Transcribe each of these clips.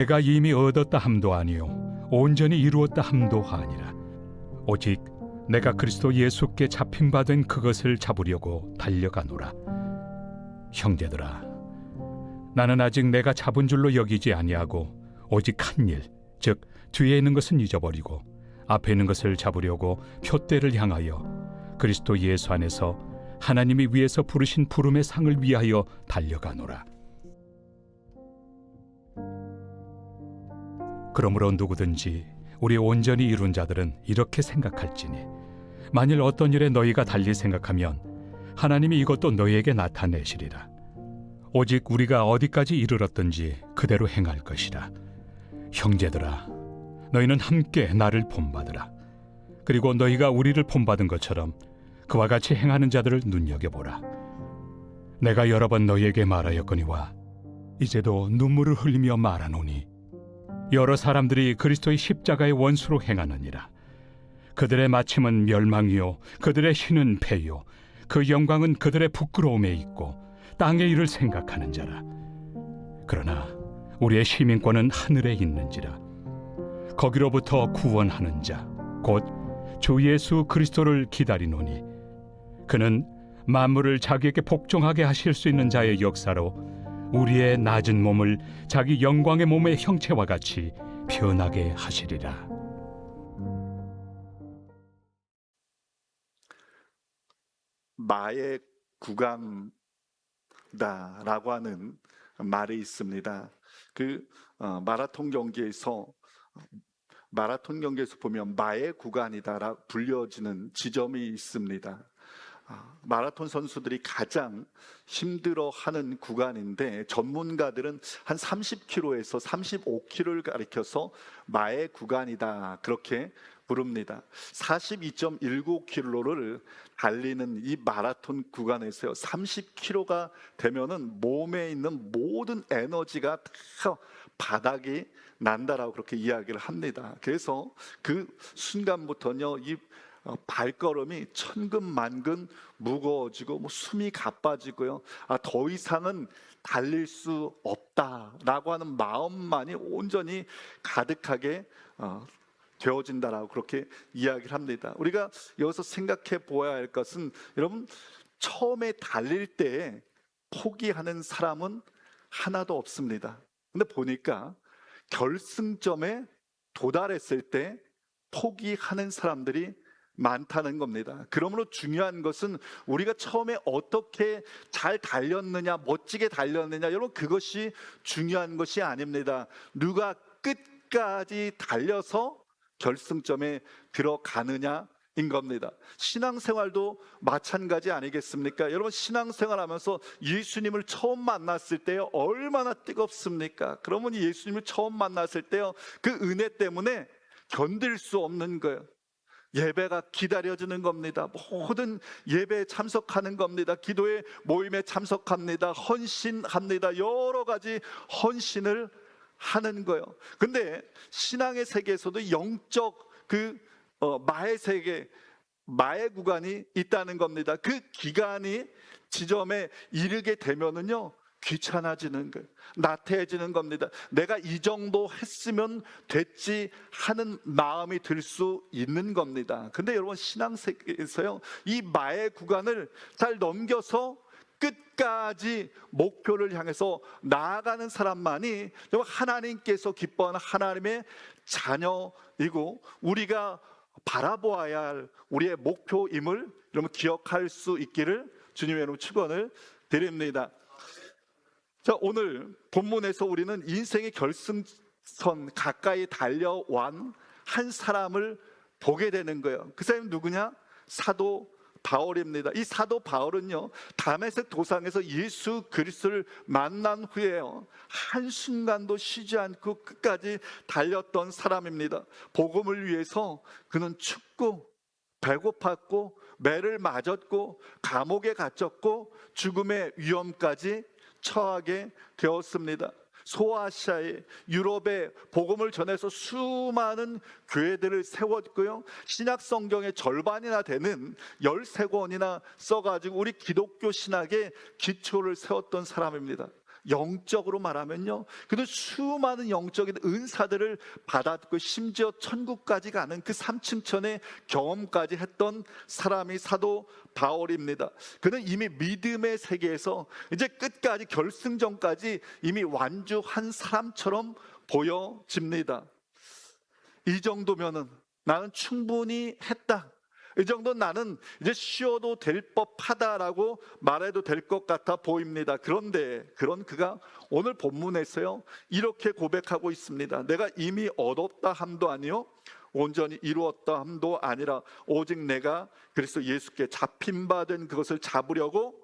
내가 이미 얻었다 함도 아니요 온전히 이루었다 함도 아니라 오직 내가 그리스도 예수께 잡힌 바 된 그것을 잡으려고 달려가노라. 형제들아, 나는 아직 내가 잡은 줄로 여기지 아니하고 오직 한 일, 즉 뒤에 있는 것은 잊어버리고 앞에 있는 것을 잡으려고 표대를 향하여 그리스도 예수 안에서 하나님이 위에서 부르신 부름의 상을 위하여 달려가노라. 그러므로 누구든지 우리 온전히 이룬 자들은 이렇게 생각할지니 만일 어떤 일에 너희가 달리 생각하면 하나님이 이것도 너희에게 나타내시리라. 오직 우리가 어디까지 이르렀든지 그대로 행할 것이라. 형제들아, 너희는 함께 나를 본받으라. 그리고 너희가 우리를 본받은 것처럼 그와 같이 행하는 자들을 눈여겨보라. 내가 여러 번 너희에게 말하였거니와 이제도 눈물을 흘리며 말하노니 여러 사람들이 그리스도의 십자가의 원수로 행하느니라. 그들의 마침은 멸망이요 그들의 신은 패요 그 영광은 그들의 부끄러움에 있고 땅의 일을 생각하는 자라. 그러나 우리의 시민권은 하늘에 있는지라. 거기로부터 구원하는 자 곧 주 예수 그리스도를 기다리노니 그는 만물을 자기에게 복종하게 하실 수 있는 자의 역사로 우리의 낮은 몸을 자기 영광의 몸의 형체와 같이 변하게 하시리라. 마의 구간다라고 하는 말이 있습니다. 마라톤 경기에서 보면 마의 구간이다라 불려지는 지점이 있습니다. 마라톤 선수들이 가장 힘들어하는 구간인데 전문가들은 한 30km에서 35km를 가리켜서 마의 구간이다 그렇게 부릅니다. 42.19km를 달리는 이 마라톤 구간에서요 30km가 되면은 몸에 있는 모든 에너지가 다 바닥이 난다라고 그렇게 이야기를 합니다. 그래서 그 순간부터는요 이 발걸음이 천근만근 무거워지고 숨이 가빠지고요. 더 이상은 달릴 수 없다라고 하는 마음만이 온전히 가득하게 되어진다라고 그렇게 이야기를 합니다. 우리가 여기서 생각해 보아야 할 것은 여러분 처음에 달릴 때 포기하는 사람은 하나도 없습니다. 근데 보니까 결승점에 도달했을 때 포기하는 사람들이 많다는 겁니다. 그러므로 중요한 것은 우리가 처음에 어떻게 잘 달렸느냐, 멋지게 달렸느냐, 여러분 그것이 중요한 것이 아닙니다. 누가 끝까지 달려서 결승점에 들어가느냐인 겁니다. 신앙생활도 마찬가지 아니겠습니까? 여러분 신앙생활하면서 예수님을 처음 만났을 때요 얼마나 뜨겁습니까? 그러면 예수님을 처음 만났을 때요 그 은혜 때문에 견딜 수 없는 거예요. 예배가 기다려지는 겁니다. 모든 예배에 참석하는 겁니다. 기도의 모임에 참석합니다. 헌신합니다. 여러 가지 헌신을 하는 거예요. 근데 신앙의 세계에서도 영적 마의 세계, 마의 구간이 있다는 겁니다. 그 기간이 지점에 이르게 되면은요 귀찮아지는 거예요. 나태해지는 겁니다. 내가 이 정도 했으면 됐지 하는 마음이 들 수 있는 겁니다. 근데 여러분 신앙세계에서요 이 마의 구간을 잘 넘겨서 끝까지 목표를 향해서 나아가는 사람만이 하나님께서 기뻐하는 하나님의 자녀이고 우리가 바라보아야 할 우리의 목표임을 여러분 기억할 수 있기를 주님의 이름으로 축원을 드립니다. 자, 오늘 본문에서 우리는 인생의 결승선 가까이 달려온 한 사람을 보게 되는 거예요. 그 사람이 누구냐? 사도 바울입니다. 이 사도 바울은요 다메섹 도상에서 예수 그리스도를 만난 후에요 한순간도 쉬지 않고 끝까지 달렸던 사람입니다. 복음을 위해서 그는 춥고 배고팠고 매를 맞았고 감옥에 갇혔고 죽음의 위험까지 처하게 되었습니다. 소아시아에 유럽에 복음을 전해서 수많은 교회들을 세웠고요 신약 성경의 절반이나 되는 13권이나 써가지고 우리 기독교 신학의 기초를 세웠던 사람입니다. 영적으로 말하면요, 그는 수많은 영적인 은사들을 받았고 심지어 천국까지 가는 그 3층천의 경험까지 했던 사람이 사도 바울입니다. 그는 이미 믿음의 세계에서 이제 끝까지 결승전까지 이미 완주한 사람처럼 보여집니다. 이 정도면은 나는 충분히 했다, 이 정도 나는 이제 쉬어도 될 법하다라고 말해도 될 것 같아 보입니다. 그런데 그런 그가 오늘 본문에서요 이렇게 고백하고 있습니다. 내가 이미 얻었다 함도 아니요 온전히 이루었다 함도 아니라 오직 내가 그리스도 예수께 잡힌 바 된 그것을 잡으려고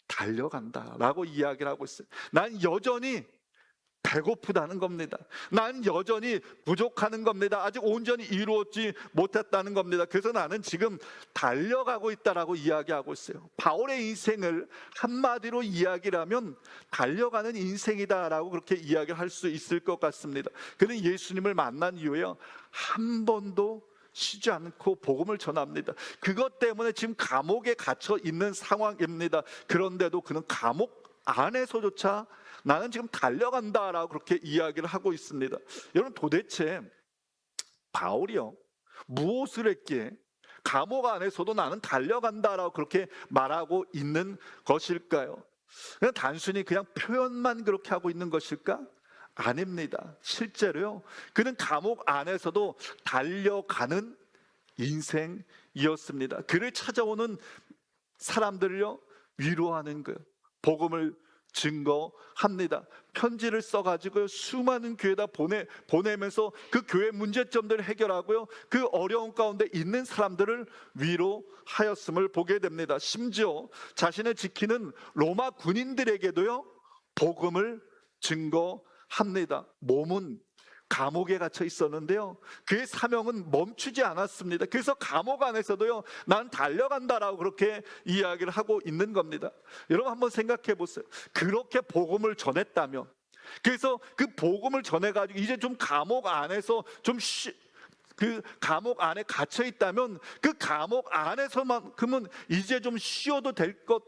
달려간다라고 이야기를 하고 있어요. 난 여전히 배고프다는 겁니다. 난 여전히 부족하는 겁니다. 아직 온전히 이루었지 못했다는 겁니다. 그래서 나는 지금 달려가고 있다라고 이야기하고 있어요. 바울의 인생을 한마디로 이야기를 하면 달려가는 인생이다라고 그렇게 이야기를 할 수 있을 것 같습니다. 그는 예수님을 만난 이후에 한 번도 쉬지 않고 복음을 전합니다. 그것 때문에 지금 감옥에 갇혀 있는 상황입니다. 그런데도 그는 감옥 안에서조차 나는 지금 달려간다라고 그렇게 이야기를 하고 있습니다. 여러분, 도대체 바울이요 무엇을 했기에 감옥 안에서도 나는 달려간다라고 그렇게 말하고 있는 것일까요? 그냥 단순히 그냥 표현만 그렇게 하고 있는 것일까? 아닙니다. 실제로요 그는 감옥 안에서도 달려가는 인생이었습니다. 그를 찾아오는 사람들을요 위로하는 거예요. 복음을 증거합니다. 편지를 써가지고 수많은 교회에다 보내면서 그 교회 문제점들을 해결하고요 그 어려운 가운데 있는 사람들을 위로하였음을 보게 됩니다. 심지어 자신을 지키는 로마 군인들에게도요 복음을 증거합니다. 몸은 감옥에 갇혀 있었는데요 그의 사명은 멈추지 않았습니다. 그래서 감옥 안에서도요 난 달려간다라고 그렇게 이야기를 하고 있는 겁니다. 여러분 한번 생각해 보세요. 그렇게 복음을 전했다면, 그래서 그 복음을 전해가지고 이제 좀 감옥 안에서 그 감옥 안에 갇혀 있다면 그 감옥 안에서만큼은 이제 좀 쉬어도 될 것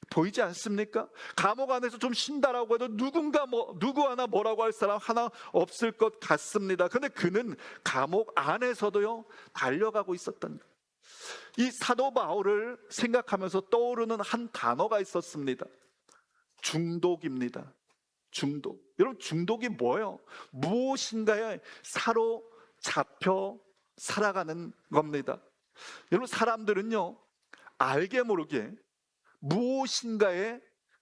보이지 않습니까? 감옥 안에서 좀 쉰다라고 해도 누구 하나 뭐라고 할 사람 하나 없을 것 같습니다. 그런데 그는 감옥 안에서도요 달려가고 있었던 거예요. 이 사도 바울을 생각하면서 떠오르는 한 단어가 있었습니다. 중독입니다. 중독. 여러분, 중독이 뭐예요? 무엇인가에 사로잡혀 살아가는 겁니다. 여러분, 사람들은요 알게 모르게 무엇인가에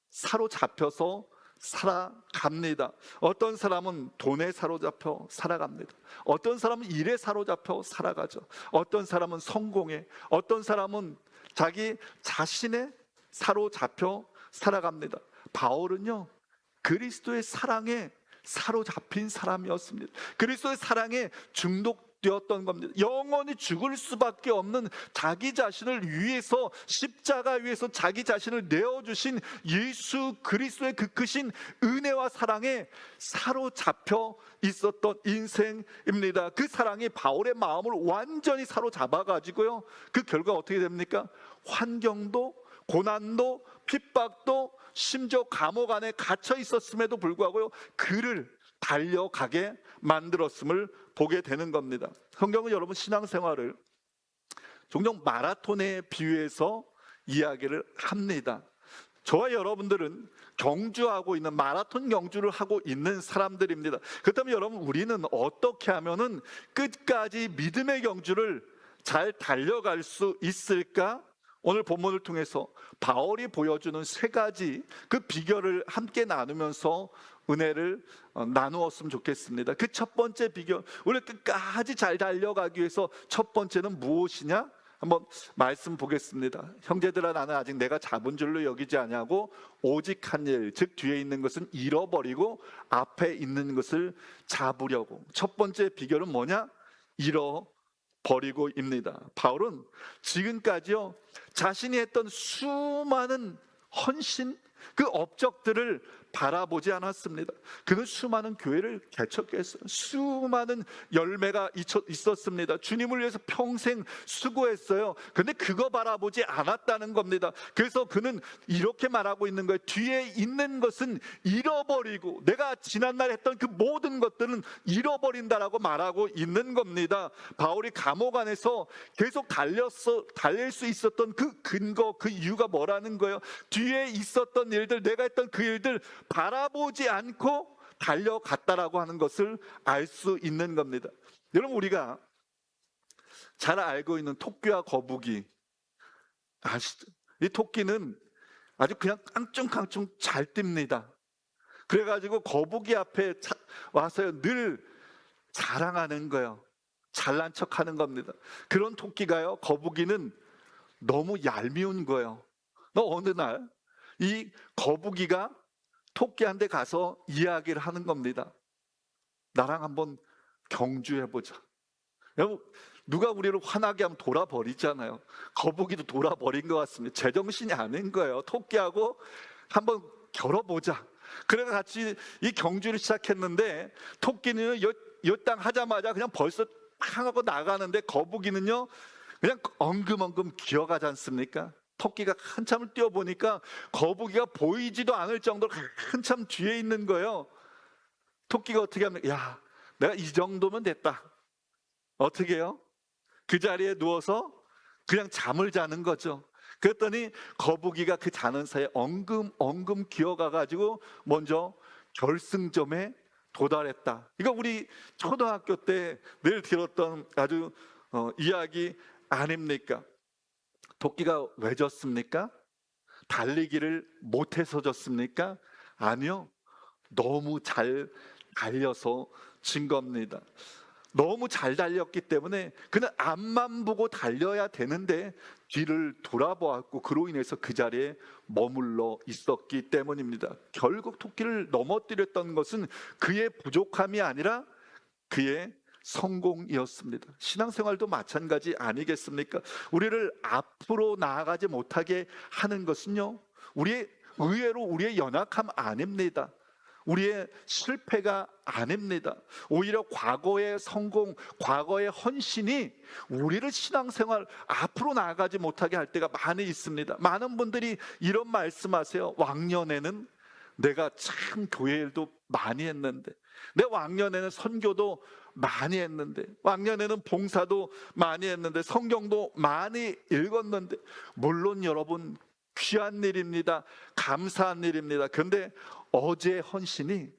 사로잡혀서 살아갑니다. 어떤 사람은 돈에 사로잡혀 살아갑니다. 어떤 사람은 일에 사로잡혀 살아가죠. 어떤 사람은 성공에, 어떤 사람은 자기 자신에 사로잡혀 살아갑니다. 바울은요 그리스도의 사랑에 사로잡힌 사람이었습니다. 그리스도의 사랑에 중독되었던 겁니다. 영원히 죽을 수밖에 없는 자기 자신을 위해서 십자가 위에서 자기 자신을 내어주신 예수 그리스도의 그 크신 은혜와 사랑에 사로잡혀 있었던 인생입니다. 그 사랑이 바울의 마음을 완전히 사로잡아가지고요 그 결과 어떻게 됩니까? 환경도 고난도 핍박도 심지어 감옥 안에 갇혀 있었음에도 불구하고요 그를 달려가게 만들었음을 보게 되는 겁니다. 성경은 여러분 신앙생활을 종종 마라톤에 비유해서 이야기를 합니다. 저와 여러분들은 경주하고 있는 마라톤 경주를 하고 있는 사람들입니다. 그렇다면 여러분, 우리는 어떻게 하면은 끝까지 믿음의 경주를 잘 달려갈 수 있을까? 오늘 본문을 통해서 바울이 보여주는 세 가지 그 비결을 함께 나누면서 은혜를 나누었으면 좋겠습니다. 그 첫 번째 비결, 우리 끝까지 잘 달려가기 위해서 첫 번째는 무엇이냐? 한번 말씀 보겠습니다. 형제들아, 나는 아직 내가 잡은 줄로 여기지 아니하고 오직 한 일, 즉 뒤에 있는 것은 잃어버리고 앞에 있는 것을 잡으려고. 첫 번째 비결은 뭐냐? 잃어버리고입니다. 바울은 지금까지요 자신이 했던 수많은 헌신, 그 업적들을 바라보지 않았습니다. 그는 수많은 교회를 개척했어요. 수많은 열매가 있었습니다. 주님을 위해서 평생 수고했어요. 근데 그거 바라보지 않았다는 겁니다. 그래서 그는 이렇게 말하고 있는 거예요. 뒤에 있는 것은 잃어버리고 내가 지난날 했던 그 모든 것들은 잃어버린다라고 말하고 있는 겁니다. 바울이 감옥 안에서 계속 달릴 수 있었던 그 근거, 그 이유가 뭐라는 거예요? 뒤에 있었던 일들, 내가 했던 그 일들 바라보지 않고 달려갔다라고 하는 것을 알 수 있는 겁니다. 여러분, 우리가 잘 알고 있는 토끼와 거북이 아시죠? 이 토끼는 아주 그냥 깡충깡충 잘 뜁니다. 그래가지고 거북이 앞에 와서 늘 자랑하는 거예요. 잘난 척하는 겁니다. 그런 토끼가요, 거북이는 너무 얄미운 거예요. 어느 날 이 거북이가 토끼한테 가서 이야기를 하는 겁니다. 나랑 한번 경주해보자. 여러분, 누가 우리를 화나게 하면 돌아버리잖아요. 거북이도 돌아버린 것 같습니다. 제정신이 아닌 거예요. 토끼하고 한번 겨뤄보자. 그래서 같이 이 경주를 시작했는데, 토끼는 여땅 하자마자 그냥 벌써 팡 하고 나가는데, 거북이는요 그냥 엉금엉금 기어가지 않습니까? 토끼가 한참을 뛰어보니까 거북이가 보이지도 않을 정도로 한참 뒤에 있는 거예요. 토끼가 어떻게 하면, 야, 내가 이 정도면 됐다. 어떻게 해요? 그 자리에 누워서 그냥 잠을 자는 거죠. 그랬더니 거북이가 그 자는 사이에 엉금 기어가가지고 먼저 결승점에 도달했다. 이거 우리 초등학교 때 늘 들었던 아주 이야기 아닙니까? 토끼가 왜 졌습니까? 달리기를 못해서 졌습니까? 아니요, 너무 잘 달려서 진 겁니다. 너무 잘 달렸기 때문에 그는 앞만 보고 달려야 되는데 뒤를 돌아보았고, 그로 인해서 그 자리에 머물러 있었기 때문입니다. 결국 토끼를 넘어뜨렸던 것은 그의 부족함이 아니라 그의 성공이었습니다. 신앙생활도 마찬가지 아니겠습니까? 우리를 앞으로 나아가지 못하게 하는 것은요, 의외로 우리의 연약함 아닙니다. 우리의 실패가 아닙니다. 오히려 과거의 성공, 과거의 헌신이 우리를 신앙생활 앞으로 나아가지 못하게 할 때가 많이 있습니다. 많은 분들이 이런 말씀하세요. 왕년에는 내가 참 교회 일도 많이 했는데, 내 왕년에는 선교도 많이 했는데, 왕년에는 봉사도 많이 했는데, 성경도 많이 읽었는데. 물론 여러분, 귀한 일입니다. 감사한 일입니다. 그런데 어제의 헌신이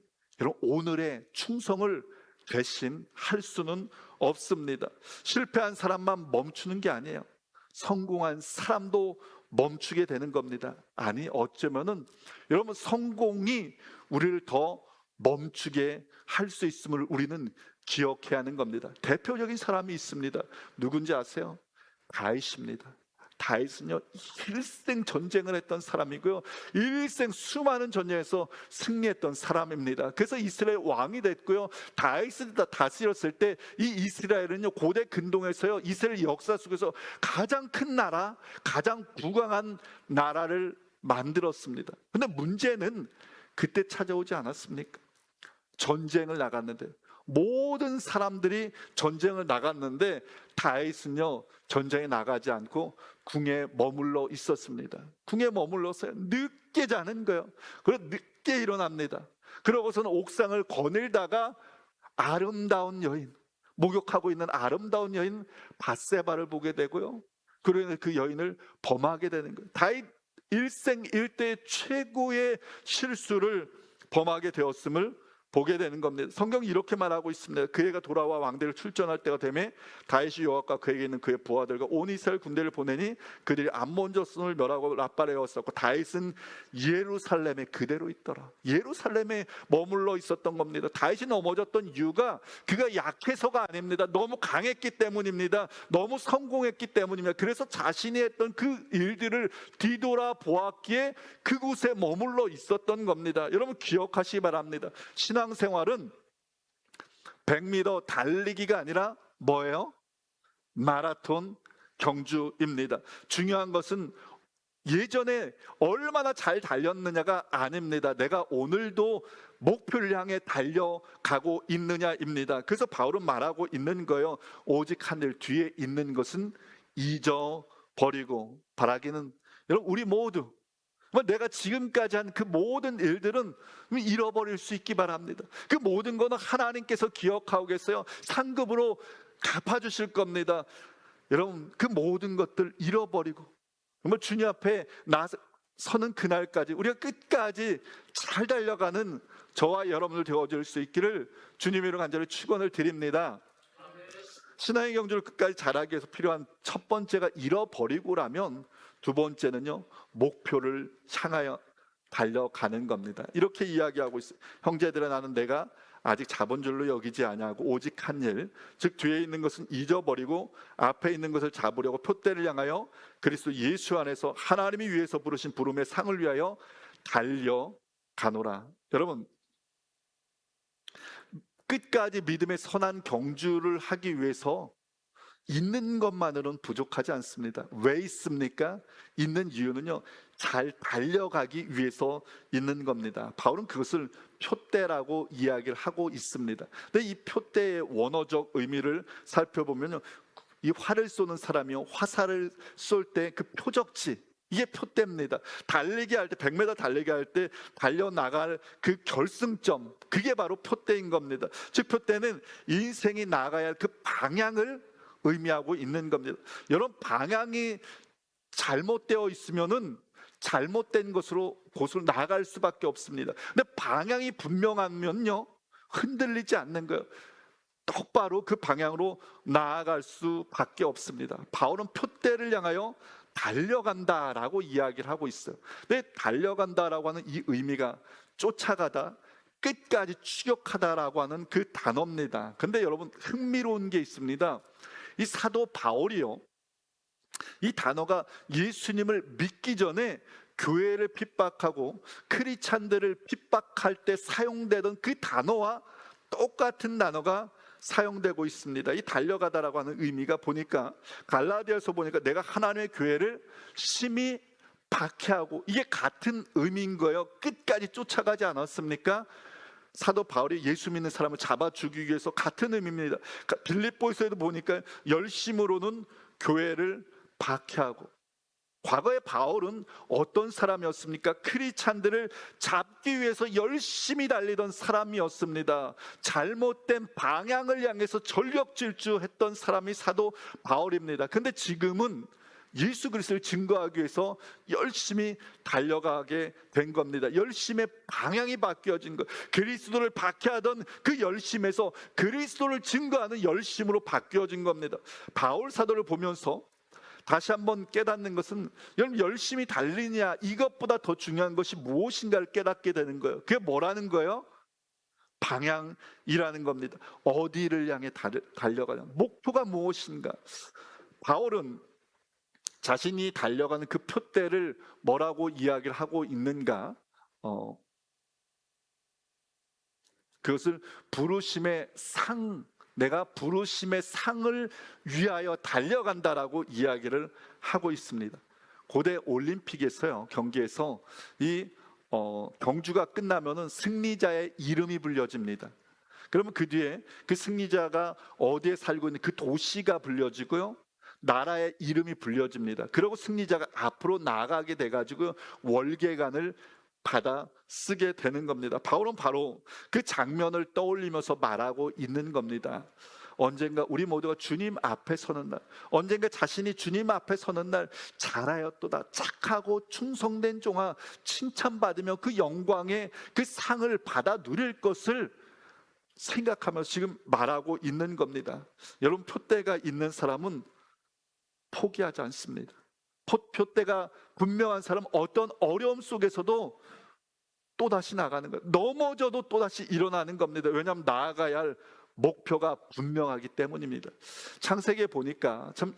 여러분 오늘의 충성을 대신할 수는 없습니다. 실패한 사람만 멈추는 게 아니에요. 성공한 사람도 멈추게 되는 겁니다. 아니, 어쩌면은 여러분, 성공이 우리를 더 멈추게 할 수 있음을 우리는 기억해야 하는 겁니다. 대표적인 사람이 있습니다. 누군지 아세요? 다윗입니다. 다윗은요, 일생 전쟁을 했던 사람이고요, 일생 수많은 전쟁에서 승리했던 사람입니다. 그래서 이스라엘 왕이 됐고요, 다윗을 다스렸을 때 이 이스라엘은요, 고대 근동에서요, 이스라엘 역사 속에서 가장 큰 나라, 가장 부강한 나라를 만들었습니다. 근데 문제는 그때 찾아오지 않았습니까? 전쟁을 나갔는데, 모든 사람들이 전쟁을 나갔는데 다윗은요, 전쟁에 나가지 않고 궁에 머물러 있었습니다. 궁에 머물러서 늦게 자는 거예요. 그리고 늦게 일어납니다. 그러고서는 옥상을 거닐다가 아름다운 여인, 목욕하고 있는 아름다운 여인 밧세바를 보게 되고요, 그러면 그 여인을 범하게 되는 거예요. 다윗 일생 일대 최고의 실수를 범하게 되었음을 보게 되는 겁니다. 성경이 이렇게 말하고 있습니다. 그애가 돌아와 왕대를 출전할 때가 되매 다윗이 요압과 그에게 있는 그의 부하들과 온 이스라엘 군대를 보내니 그들이 암몬 자손을 멸하고 라빠를 에웠었고, 다윗은 예루살렘에 그대로 있더라. 예루살렘에 머물러 있었던 겁니다. 다윗이 넘어졌던 이유가 그가 약해서가 아닙니다. 너무 강했기 때문입니다. 너무 성공했기 때문입니다. 그래서 자신이 했던 그 일들을 뒤돌아 보았기에 그곳에 머물러 있었던 겁니다. 여러분, 기억하시기 바랍니다. 신앙생활은 100m 달리기가 아니라 뭐예요? 마라톤 경주입니다. 중요한 것은 예전에 얼마나 잘 달렸느냐가 아닙니다. 내가 오늘도 목표를 향해 달려가고 있느냐입니다. 그래서 바울은 말하고 있는 거예요. 오직 하늘 뒤에 있는 것은 잊어버리고 바라기는, 여러분 우리 모두 내가 지금까지 한 그 모든 일들은 잃어버릴 수 있기 바랍니다. 그 모든 거는 하나님께서 기억하고 계세요. 상급으로 갚아주실 겁니다. 여러분 그 모든 것들 잃어버리고 정말 주님 앞에 나서는 그날까지 우리가 끝까지 잘 달려가는 저와 여러분들 되어줄 수 있기를 주님으로 간절히 축원을 드립니다. 신앙의 경주를 끝까지 잘하기 위해서 필요한 첫 번째가 잃어버리고라면, 두 번째는요, 목표를 향하여 달려가는 겁니다. 이렇게 이야기하고 있어요. 형제들아, 나는 내가 아직 자본줄로 여기지 아니하고 오직 한 일, 즉 뒤에 있는 것은 잊어버리고 앞에 있는 것을 잡으려고 표대를 향하여 그리스도 예수 안에서 하나님이 위해서 부르신 부름의 상을 위하여 달려가노라. 여러분, 끝까지 믿음의 선한 경주를 하기 위해서 있는 것만으로는 부족하지 않습니다. 왜 있습니까? 있는 이유는요, 잘 달려가기 위해서 있는 겁니다. 바울은 그것을 표대라고 이야기를 하고 있습니다. 근데 이 표대의 원어적 의미를 살펴보면요, 이 활을 쏘는 사람이요, 화살을 쏠 때 그 표적지, 이게 표대입니다. 달리기 할 때, 100m 달리기 할 때 달려나갈 그 결승점, 그게 바로 표대인 겁니다. 즉 표대는 인생이 나가야 할 그 방향을 의미하고 있는 겁니다. 여러분, 방향이 잘못되어 있으면은 잘못된 곳으로 나아갈 수밖에 없습니다. 근데 방향이 분명하면요, 흔들리지 않는 거예요. 똑바로 그 방향으로 나아갈 수밖에 없습니다. 바울은 표대를 향하여 달려간다라고 이야기를 하고 있어요. 근데 달려간다라고 하는 이 의미가 쫓아가다, 끝까지 추격하다라고 하는 그 단어입니다. 근데 여러분, 흥미로운 게 있습니다. 이 사도 바울이요, 이 단어가 예수님을 믿기 전에 교회를 핍박하고 크리스찬들을 핍박할 때 사용되던 그 단어와 똑같은 단어가 사용되고 있습니다. 이 달려가다라고 하는 의미가 보니까 갈라디아서 보니까 내가 하나님의 교회를 심히 박해하고, 이게 같은 의미인 거예요. 끝까지 쫓아가지 않았습니까? 사도 바울이 예수 믿는 사람을 잡아 죽이기 위해서 같은 의미입니다. 빌립보에서도 보니까 열심으로는 교회를 박해하고, 과거에 바울은 어떤 사람이었습니까? 크리스찬들을 잡기 위해서 열심히 달리던 사람이었습니다. 잘못된 방향을 향해서 전력 질주했던 사람이 사도 바울입니다. 근데 지금은 예수 그리스도를 증거하기 위해서 열심히 달려가게 된 겁니다. 열심의 방향이 바뀌어진 것, 그리스도를 박해하던 그 열심에서 그리스도를 증거하는 열심으로 바뀌어진 겁니다. 바울 사도를 보면서 다시 한번 깨닫는 것은, 여러분, 열심히 달리냐, 이것보다 더 중요한 것이 무엇인가를 깨닫게 되는 거예요. 그게 뭐라는 거예요? 방향이라는 겁니다. 어디를 향해 달려가냐, 목표가 무엇인가. 바울은 자신이 달려가는 그 표대를 뭐라고 이야기를 하고 있는가? 그것을 부르심의 상, 내가 부르심의 상을 위하여 달려간다라고 이야기를 하고 있습니다. 고대 올림픽에서요, 경기에서 이 경주가 끝나면은 승리자의 이름이 불려집니다. 그러면 그 뒤에 그 승리자가 어디에 살고 있는 그 도시가 불려지고요, 나라의 이름이 불려집니다. 그리고 승리자가 앞으로 나아가게 돼가지고 월계관을 받아 쓰게 되는 겁니다. 바울은 바로 그 장면을 떠올리면서 말하고 있는 겁니다. 언젠가 우리 모두가 주님 앞에 서는 날, 언젠가 자신이 주님 앞에 서는 날, 잘하였도다, 착하고 충성된 종아, 칭찬받으며 그 영광의 그 상을 받아 누릴 것을 생각하면서 지금 말하고 있는 겁니다. 여러분, 표대가 있는 사람은 포기하지 않습니다. 표대가 분명한 사람은 어떤 어려움 속에서도 또다시 나가는 거예요. 넘어져도 또다시 일어나는 겁니다. 왜냐하면 나아가야 할 목표가 분명하기 때문입니다. 창세기에 보니까 참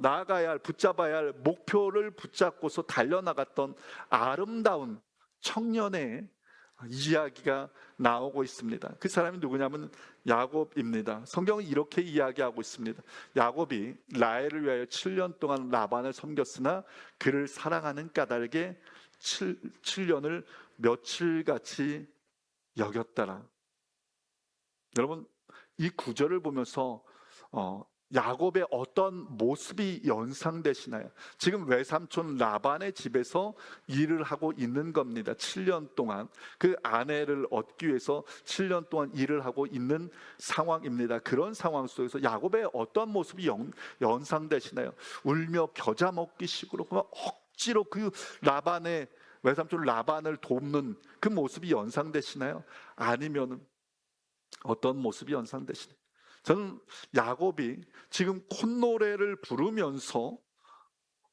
나아가야 할, 붙잡아야 할 목표를 붙잡고서 달려나갔던 아름다운 청년의 이야기가 나오고 있습니다. 그 사람이 누구냐면 야곱입니다. 성경은 이렇게 이야기하고 있습니다. 야곱이 라헬을 위하여 7년 동안 라반을 섬겼으나 그를 사랑하는 까닭에 7년을 며칠같이 여겼더라. 여러분, 이 구절을 보면서 야곱의 어떤 모습이 연상되시나요? 지금 외삼촌 라반의 집에서 일을 하고 있는 겁니다. 7년 동안 그 아내를 얻기 위해서 7년 동안 일을 하고 있는 상황입니다. 그런 상황 속에서 야곱의 어떤 모습이 연상되시나요? 울며 겨자 먹기 식으로 억지로 그 라반의 외삼촌 라반을 돕는 그 모습이 연상되시나요? 아니면 어떤 모습이 연상되시나요? 저는 야곱이 지금 콧노래를 부르면서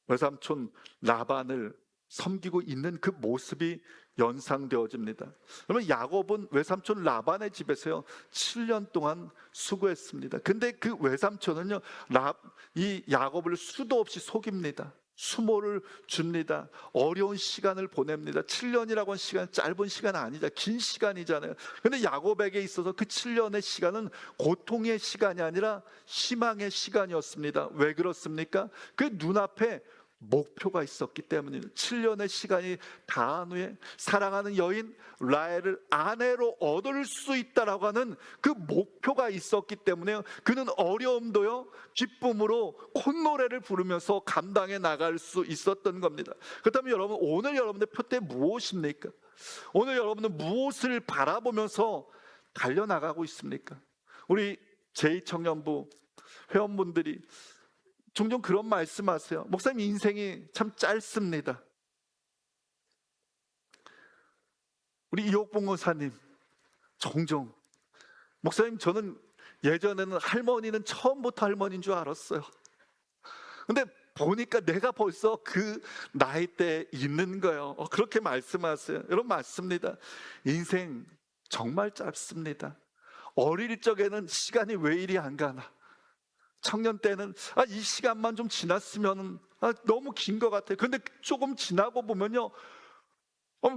외삼촌 라반을 섬기고 있는 그 모습이 연상되어집니다. 그러면 야곱은 외삼촌 라반의 집에서요 7년 동안 수고했습니다. 근데 그 외삼촌은요 이 야곱을 수도 없이 속입니다. 수모를 줍니다. 어려운 시간을 보냅니다. 7년이라고 하는 시간은 짧은 시간 아니잖아요. 긴 시간이잖아요. 근데 야곱에게 있어서 그 7년의 시간은 고통의 시간이 아니라 희망의 시간이었습니다. 왜 그렇습니까? 그 눈앞에 목표가 있었기 때문입니다. 7년의 시간이 다한 후에 사랑하는 여인 라헬을 아내로 얻을 수 있다라고 하는 그 목표가 있었기 때문에 그는 어려움도요 기쁨으로 콧노래를 부르면서 감당해 나갈 수 있었던 겁니다. 그렇다면 여러분, 오늘 여러분의 표대 무엇입니까? 오늘 여러분은 무엇을 바라보면서 달려나가고 있습니까? 우리 제2청년부 회원분들이 종종 그런 말씀하세요. 목사님, 인생이 참 짧습니다. 우리 이옥봉 권사님 종종, 목사님, 저는 예전에는 할머니는 처음부터 할머니인 줄 알았어요. 근데 보니까 내가 벌써 그 나이 때에 있는 거예요. 그렇게 말씀하세요. 여러분, 맞습니다. 인생 정말 짧습니다. 어릴 적에는 시간이 왜 이리 안 가나, 청년 때는 이 시간만 좀 지났으면 너무 긴 것 같아요. 근데 조금 지나고 보면요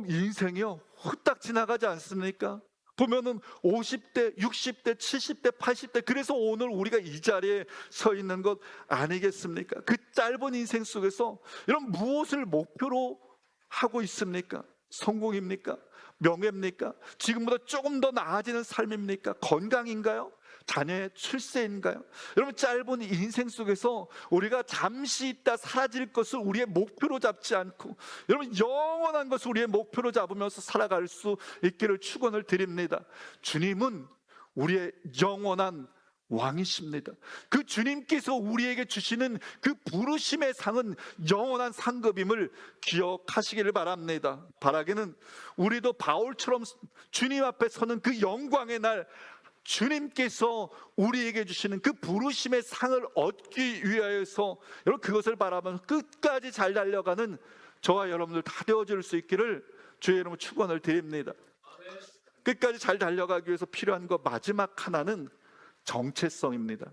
인생이요 후딱 지나가지 않습니까? 보면은 50대, 60대, 70대, 80대, 그래서 오늘 우리가 이 자리에 서 있는 것 아니겠습니까? 그 짧은 인생 속에서 여러분, 무엇을 목표로 하고 있습니까? 성공입니까? 명예입니까? 지금보다 조금 더 나아지는 삶입니까? 건강인가요? 자녀의 출세인가요? 여러분, 짧은 인생 속에서 우리가 잠시 있다 사라질 것을 우리의 목표로 잡지 않고 여러분, 영원한 것을 우리의 목표로 잡으면서 살아갈 수 있기를 축원을 드립니다. 주님은 우리의 영원한 왕이십니다. 그 주님께서 우리에게 주시는 그 부르심의 상은 영원한 상급임을 기억하시기를 바랍니다. 바라기는 우리도 바울처럼 주님 앞에 서는 그 영광의 날, 주님께서 우리에게 주시는 그 부르심의 상을 얻기 위하여서 여러분, 그것을 바라보면서 끝까지 잘 달려가는 저와 여러분들 다 되어줄 수 있기를 주의 이름으로 축원을 드립니다. 끝까지 잘 달려가기 위해서 필요한 것 마지막 하나는 정체성입니다.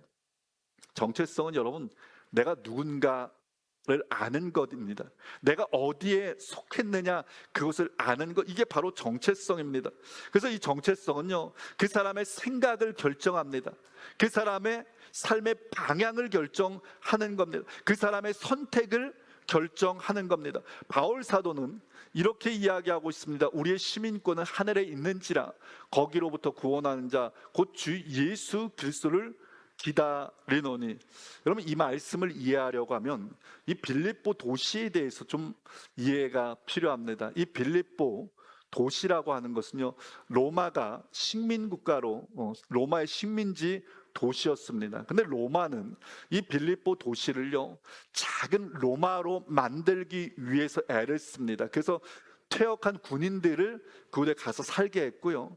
정체성은 여러분, 내가 누군가를 아는 것입니다. 내가 어디에 속했느냐, 그것을 아는 것, 이게 바로 정체성입니다. 그래서 이 정체성은요 그 사람의 생각을 결정합니다. 그 사람의 삶의 방향을 결정하는 겁니다. 그 사람의 선택을 결정하는 겁니다. 바울 사도는 이렇게 이야기하고 있습니다. 우리의 시민권은 하늘에 있는지라 거기로부터 구원하는 자 곧 주 예수 그리스도를 기다리노니. 여러분, 이 말씀을 이해하려고 하면 이 빌립보 도시에 대해서 좀 이해가 필요합니다. 이 빌립보 도시라고 하는 것은요 로마가 식민국가로 로마의 식민지 도시였습니다. 근데 로마는 이 빌립보 도시를요 작은 로마로 만들기 위해서 애를 씁니다. 그래서 퇴역한 군인들을 그곳에 가서 살게 했고요,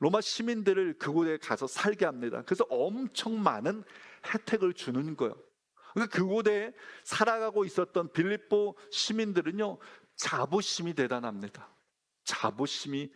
로마 시민들을 그곳에 가서 살게 합니다. 그래서 엄청 많은 혜택을 주는 거예요. 그러니까 그곳에 살아가고 있었던 빌립보 시민들은요 자부심이 대단합니다. 자부심이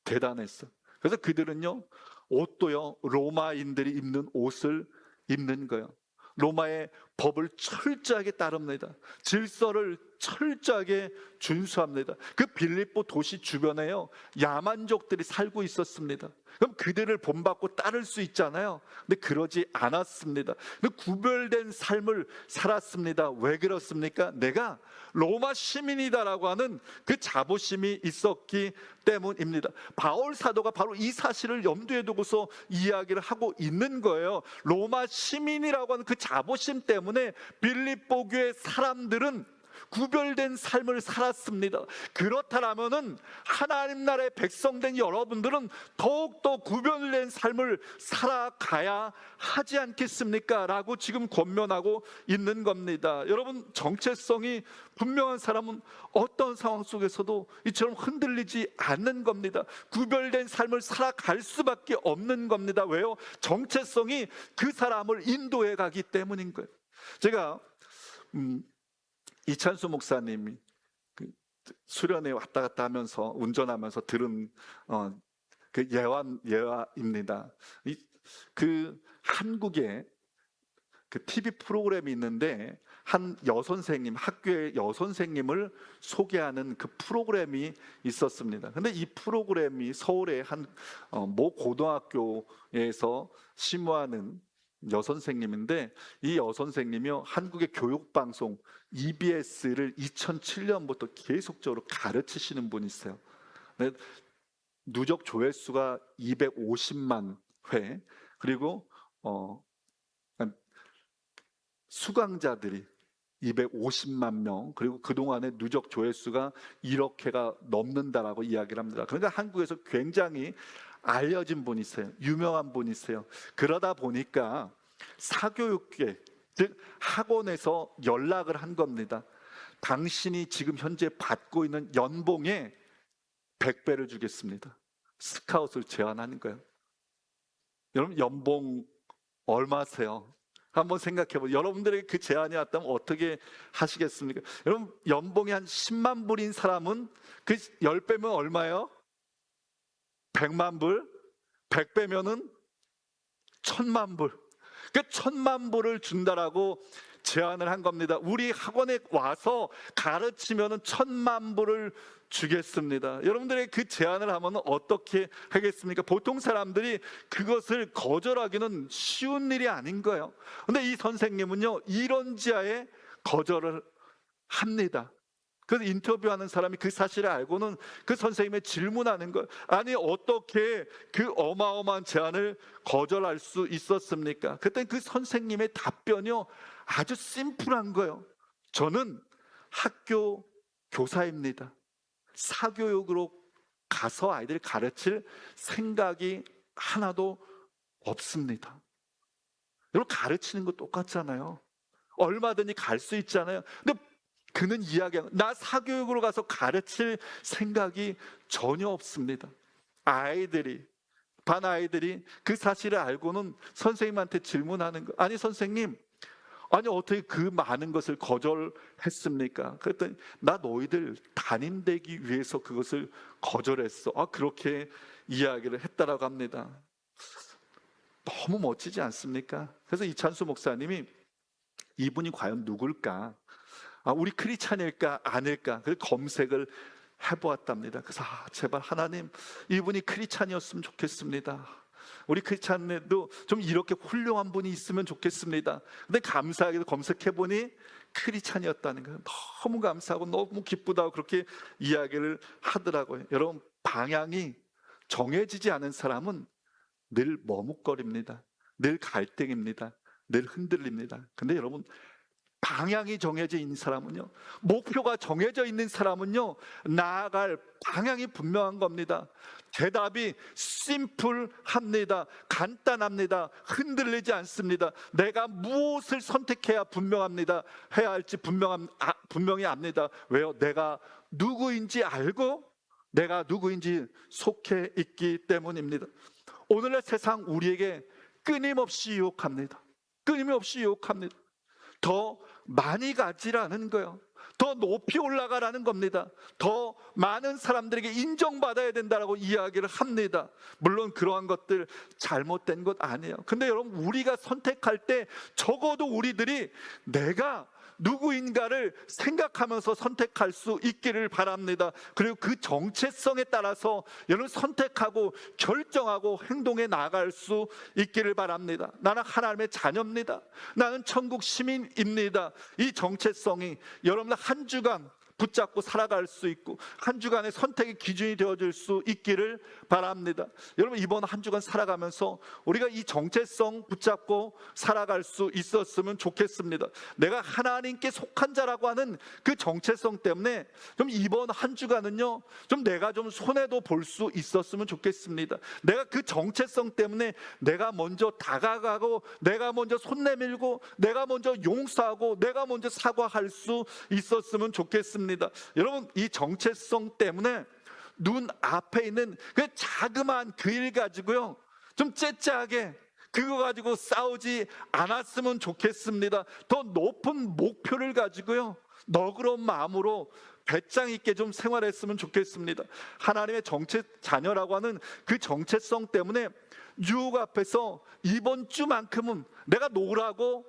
대단했어. 그래서 그들은요 옷도요 로마인들이 입는 옷을 입는 거예요. 로마의 법을 철저하게 따릅니다. 질서를 철저하게 준수합니다. 그 빌립보 도시 주변에요, 야만족들이 살고 있었습니다. 그럼 그들을 본받고 따를 수 있잖아요. 근데 그러지 않았습니다. 구별된 삶을 살았습니다. 왜 그렇습니까? 내가 로마 시민이다라고 하는 그 자부심이 있었기 때문입니다. 바울 사도가 바로 이 사실을 염두에 두고서 이야기를 하고 있는 거예요. 로마 시민이라고 하는 그 자부심 때문에 빌립보 교회 사람들은 구별된 삶을 살았습니다. 그렇다면은 하나님 나라의 백성된 여러분들은 더욱더 구별된 삶을 살아가야 하지 않겠습니까? 라고 지금 권면하고 있는 겁니다. 여러분, 정체성이 분명한 사람은 어떤 상황 속에서도 이처럼 흔들리지 않는 겁니다. 구별된 삶을 살아갈 수밖에 없는 겁니다. 왜요? 정체성이 그 사람을 인도해 가기 때문인 거예요. 제가 이찬수 목사님이 수련회 왔다 갔다 하면서 운전하면서 들은 그 예화입니다. 그 한국에 그 TV 프로그램이 있는데 한 여선생님, 학교의 여선생님을 소개하는 그 프로그램이 있었습니다. 근데 이 프로그램이 서울의 한 모 고등학교에서 심우하는 여선생님인데, 이 여선생님이요, 한국의 교육방송 EBS를 2007년부터 계속적으로 가르치시는 분이세요. 누적 조회수가 250만 회, 그리고 수강자들이 250만 명, 그리고 그동안의 누적 조회수가 1억 회가 넘는다라고 이야기를 합니다. 그러니까 한국에서 굉장히 알려진 분이세요. 유명한 분이세요. 그러다 보니까 사교육계, 즉 학원에서 연락을 한 겁니다. 당신이 지금 현재 받고 있는 연봉의 100배를 주겠습니다. 스카웃을 제안하는 거예요. 여러분, 연봉 얼마세요? 한번 생각해 보세요. 여러분들에게 그 제안이 왔다면 어떻게 하시겠습니까? 여러분, 연봉이 한 10만 불인 사람은 그 10배면 얼마예요? 100만 불, 100배면은 1000만 불. 그 1000만 불을 준다라고 제안을 한 겁니다. 우리 학원에 와서 가르치면은 1000만 불을 주겠습니다. 여러분들의 그 제안을 하면 어떻게 하겠습니까? 보통 사람들이 그것을 거절하기는 쉬운 일이 아닌 거예요. 근데 이 선생님은요, 이런 지하에 거절을 합니다. 그래서 인터뷰하는 사람이 그 사실을 알고는 그 선생님의 질문하는 거예요. 아니, 어떻게 그 어마어마한 제안을 거절할 수 있었습니까? 그때 그 선생님의 답변이요, 아주 심플한 거예요. 저는 학교 교사입니다. 사교육으로 가서 아이들 가르칠 생각이 하나도 없습니다. 여러분, 가르치는 거 똑같잖아요. 얼마든지 갈 수 있잖아요. 근데 그는 이야기하는, 나 사교육으로 가서 가르칠 생각이 전혀 없습니다. 반 아이들이 그 사실을 알고는 선생님한테 질문하는 거, 아니 선생님, 아니 어떻게 그 많은 것을 거절했습니까? 그랬더니 나 너희들 담임되기 위해서 그것을 거절했어. 그렇게 이야기를 했다라고 합니다. 너무 멋지지 않습니까? 그래서 이찬수 목사님이 이분이 과연 누굴까? 우리 크리스찬일까 아닐까? 그래서 검색을 해보았답니다. 그래서 제발 하나님, 이분이 크리스찬이었으면 좋겠습니다. 우리 크리스찬에도 좀 이렇게 훌륭한 분이 있으면 좋겠습니다. 근데 감사하게도 검색해보니 크리스찬이었다는 거예요. 너무 감사하고 너무 기쁘다고 그렇게 이야기를 하더라고요. 여러분, 방향이 정해지지 않은 사람은 늘 머뭇거립니다. 늘 갈등입니다. 늘 흔들립니다. 근데 여러분, 방향이 정해져 있는 사람은요, 목표가 정해져 있는 사람은요, 나아갈 방향이 분명한 겁니다. 대답이 심플합니다. 간단합니다. 흔들리지 않습니다. 내가 무엇을 선택해야 분명합니다. 해야 할지 분명히 압니다. 왜요? 내가 누구인지 알고 내가 누구인지 속해 있기 때문입니다. 오늘날 세상 우리에게 끊임없이 유혹합니다. 끊임없이 유혹합니다. 더 많이 가지라는 거예요. 더 높이 올라가라는 겁니다. 더 많은 사람들에게 인정받아야 된다라고 이야기를 합니다. 물론 그러한 것들 잘못된 것 아니에요. 근데 여러분, 우리가 선택할 때 적어도 우리들이 내가 누구인가를 생각하면서 선택할 수 있기를 바랍니다. 그리고 그 정체성에 따라서 여러분 선택하고 결정하고 행동에 나아갈 수 있기를 바랍니다. 나는 하나님의 자녀입니다. 나는 천국 시민입니다. 이 정체성이 여러분들 한 주간 붙잡고 살아갈 수 있고 한 주간의 선택의 기준이 되어줄 수 있기를 바랍니다. 여러분 이번 한 주간 살아가면서 우리가 이 정체성 붙잡고 살아갈 수 있었으면 좋겠습니다. 내가 하나님께 속한 자라고 하는 그 정체성 때문에 좀 이번 한 주간은요 좀 내가 좀 손해도 볼 수 있었으면 좋겠습니다. 내가 그 정체성 때문에 내가 먼저 다가가고 내가 먼저 손 내밀고 내가 먼저 용서하고 내가 먼저 사과할 수 있었으면 좋겠습니다. 여러분 이 정체성 때문에 눈 앞에 있는 그 자그마한 그 일 가지고요 좀 째째하게 그거 가지고 싸우지 않았으면 좋겠습니다. 더 높은 목표를 가지고요 너그러운 마음으로 배짱 있게 좀 생활했으면 좋겠습니다. 하나님의 정체 자녀라고 하는 그 정체성 때문에 유혹 앞에서 이번 주만큼은 내가 노라고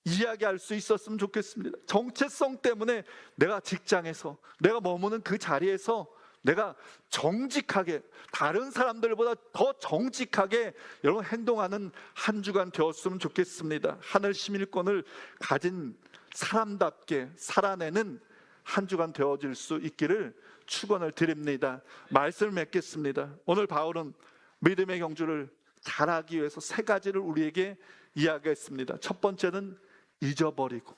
이야기할 수 있었으면 좋겠습니다. 정체성 때문에 내가 직장에서 내가 머무는 그 자리에서 내가 정직하게 다른 사람들보다 더 정직하게 여러분 행동하는 한 주간 되었으면 좋겠습니다. 하늘 시민권을 가진 사람답게 살아내는 한 주간 되어질 수 있기를 축원을 드립니다. 말씀을 맺겠습니다. 오늘 바울은 믿음의 경주를 잘하기 위해서 세 가지를 우리에게 이야기했습니다. 첫 번째는 잊어버리고,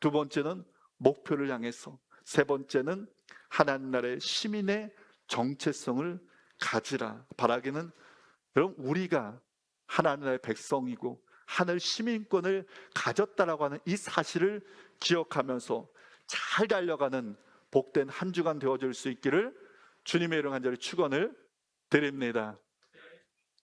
두 번째는 목표를 향해서, 세 번째는 하나님 나라의 시민의 정체성을 가지라. 바라기는 여러분 우리가 하나님 나라의 백성이고 하늘 시민권을 가졌다라고 하는 이 사실을 기억하면서 잘 달려가는 복된 한 주간 되어줄 수 있기를 주님의 이름 간절히 축원을 드립니다.